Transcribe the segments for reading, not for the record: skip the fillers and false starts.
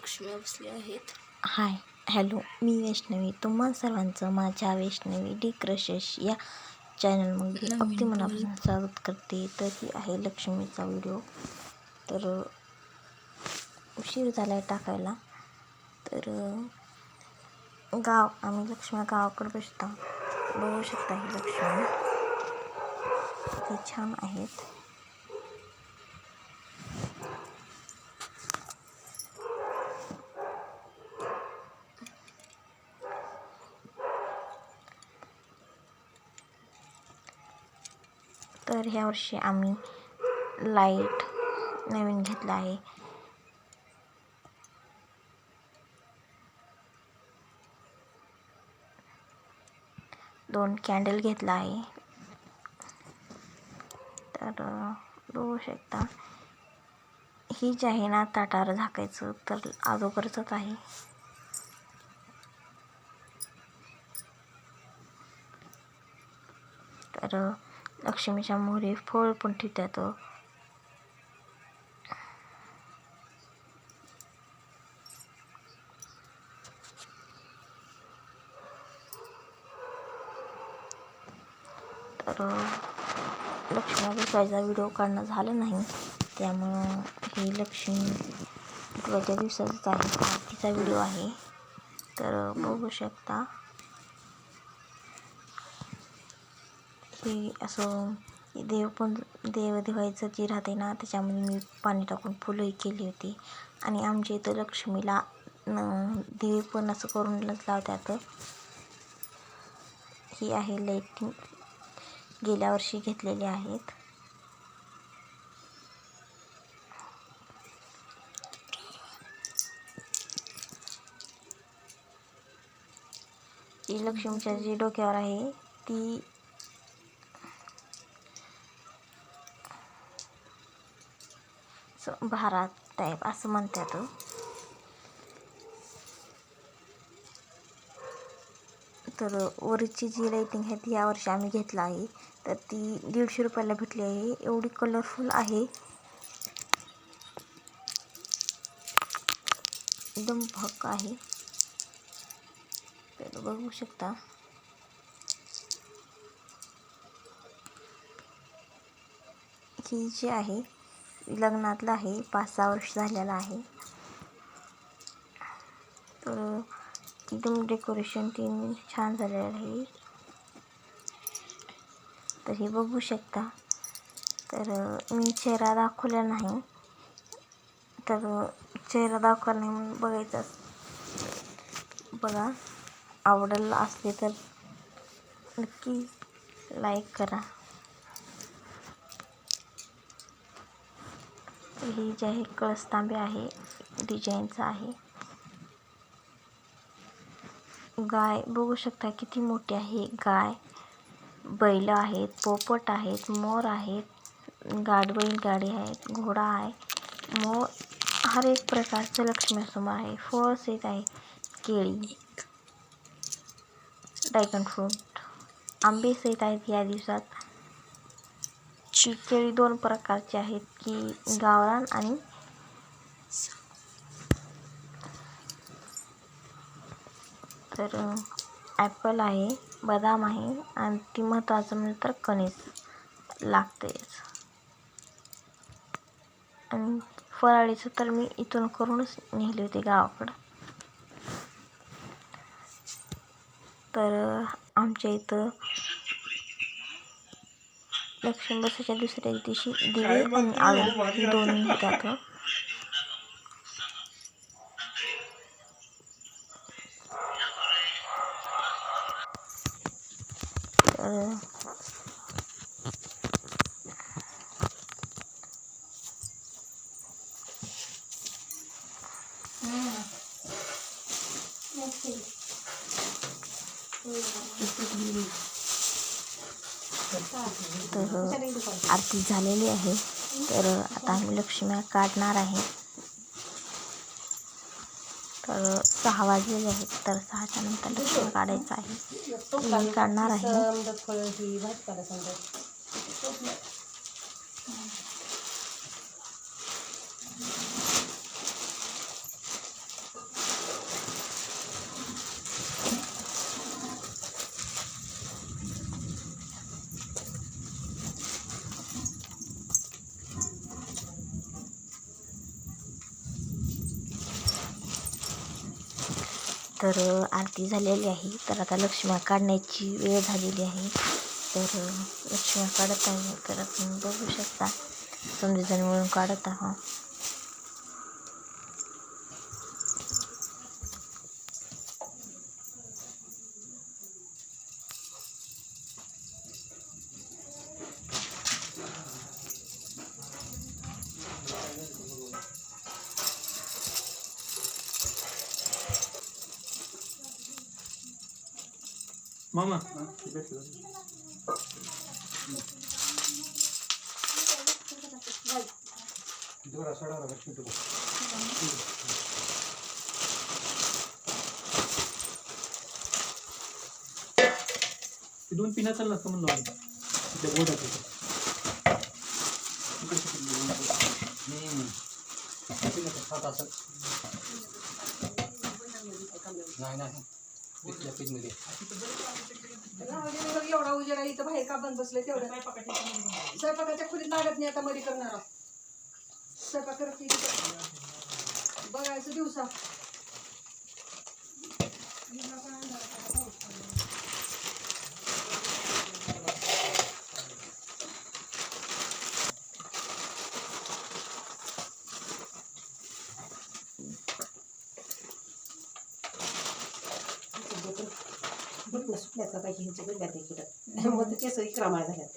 लक्ष्मी बसले आहेत. Hi hello, मी वैष्णवी. तुम्हा सर्वांचं माझ्या वैष्णवी डी क्रशेस या चॅनलमध्ये अगदी मनापासून स्वागत करते. तर ही आहे लक्ष्मीचा व्हिडिओ. तर उशीर झाला आहे टाकायला. तर आम्ही लक्ष्मी गावाकडे बसतो. बघू शकता ही लक्ष्मी किती छान आहेत. तर ह्या वर्षी आम्ही लाईट नवीन घेतला आहे. दोन कॅन्डल घेतला आहे. तर बघू शकता ही जी आहे ना ताटावर झाकायचं तर अगोदरच आहे. तर लक्ष्मीच्या मोहरी फळ पण ठेवतात. तर लक्ष्मी बसवायचा व्हिडिओ काढणं झालं नाही, त्यामुळं ही लक्ष्मी उठवायच्या दिवसाचाच आहे, आरतीचा व्हिडिओ आहे. तर बघू शकता ही असं देवाचं जी राहते ना त्याच्यामध्ये मी पाणी टाकून फुलंही केली होती. आणि आमच्या इथं लक्ष्मीला दिवे पण असं करूनच लावतात. ही आहे लाईटिंग, गेल्या वर्षी घेतलेले आहेत. ही लक्ष्मीच्या जी डोक्यावर आहे ती भारात टाईप असं म्हणतात. तर वरची जी लाईटिंग आहे ती यावर्षी आम्ही घेतला आहे. तर ती 150 रुपयाला भेटली आहे. एवढी कलरफुल आहे, एकदम भक आहे. तर बघू शकता ही जी आहे लग्नातलं आहे, 5-6 वर्ष झालेला आहे. तर एकदम डेकोरेशन तीन छान झालेलं आहे. तर हे बघू शकता. तर मी चेहरा दाखवला नाही, तर चेहरा दाखवला नाही म्हणून बघायचं बघा. आवडलं असले तर नक्की लाईक करा. ही जी आहे कळस-तांबे आहे, डिझाईनचा आहे. गाय बघू शकता किती मोठी आहे. गाय, बैल आहेत, पोपट आहेत, मोर आहेत, बैलगाडी आहेत, घोडा आहे, मोर, हर एक प्रकारचं लक्ष्मीसमोर आहे. फळ सहित आहे, केळी, ड्रॅगन फ्रूट, आंबे सहित आहेत. या दिवसात केळी 2 प्रकारचे आहेत, की गावरान आणि तर ॲपल आहे, बदाम आहे, आणि ती महत्त्वाचं म्हणजे तर कणीस लागतेच. आणि फराळीचं तर मी इथून करूनच नेले होते गावाकडं. तर आमच्या इथं लक्ष्मी बसायच्या दुसऱ्या दिवशी दिवे आणि आळू ही दोन्ही नेतात. तर आरती झालेली आहे. तर आता आम्ही लक्ष्मी काढणार आहे. तर 6 वाजलेले आहेत. तर 6च्या नंतर लक्ष्मी काढायचं आहे. मी काढणार आहे. तर आरती झालेली आहे. तर आता लक्ष्म्या काढण्याची वेळ झालेली आहे. तर लक्ष्म्या काढत आहे. तर तुम्ही बघू शकता समजेजण मिळून काढत आहोत. मामा दोन पिना चालला असतं म्हणलं आम्ही. त्या बोर्डात होतं. एवढा उजेडा इथं बाहेर का बंद बसले तेवढं स्वयंपाकाच्या खोलीत लागत नाही. आता मध्ये करणार स्वयंपाक करत बघायचं दिवसा. सुटल्याचा पाहिजे ह्याची गड्यात आहे कुठं मग केस इकरामाळ झाल्यात.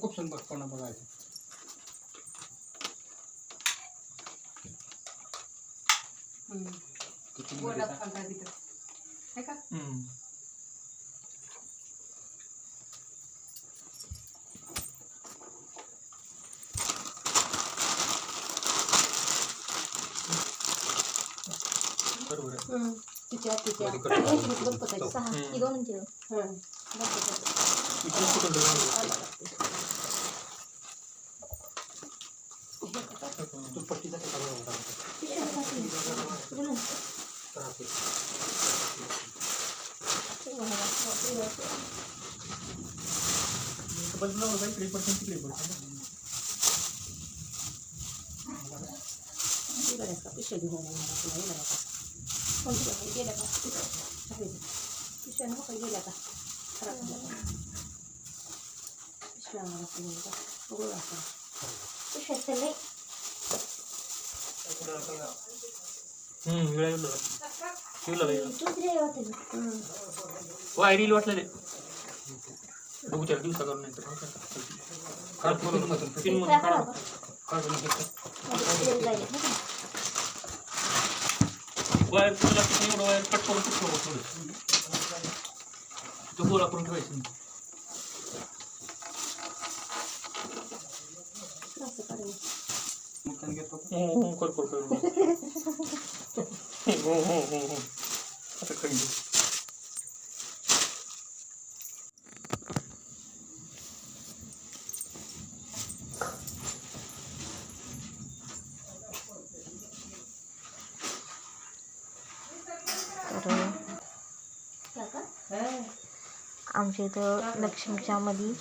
खूप सुंदर कोणा बघायचं. बोर्डात खालता तिथं आहे का. बरोबर आहे. तिच्या सहा की दोन इंच इकडून कुठं ठेवलं? तू पट्टीचा कसा बनवला होता? बाजूला होता इकडे पडतं तिकडे पडतं. पिशा घेऊन गेल्या का पिशा नको गेल्या का खराब झाल्या पिशव्या मला बघू असं पिशव्यात वायरीला वाटलेले बघू त्याला दिवसा करून नाही तर वायर तुला एवढं वायर कट करून थोडं तो गोळा करून ठेवायचं. कर असं खाली आमच्या इथं लक्ष्मीच्या मध्ये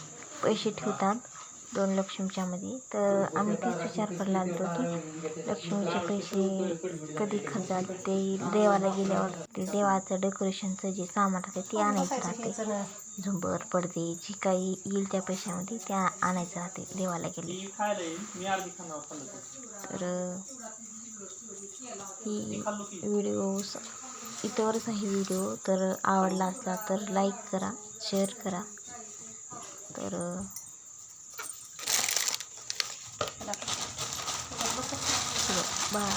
पैसे ठेवतात 2 लक्ष्मीच्या मध्ये. तर आम्ही तेच विचार करायला आलो की लक्ष्मीचे पैसे कधी खर्चात ते देवाला गेल्यावर ते देवाचं डेकोरेशनचं जे सामान राहते ते आणायचं राहते. झुंबर पडदे जी काही येईल त्या पैशामध्ये त्या आणायचं राहते देवाला गेले. तर ही व्हिडिओ इथवरच आहे व्हिडिओ. तर आवडला असला तर लाईक करा, शेअर करा. तर बाय.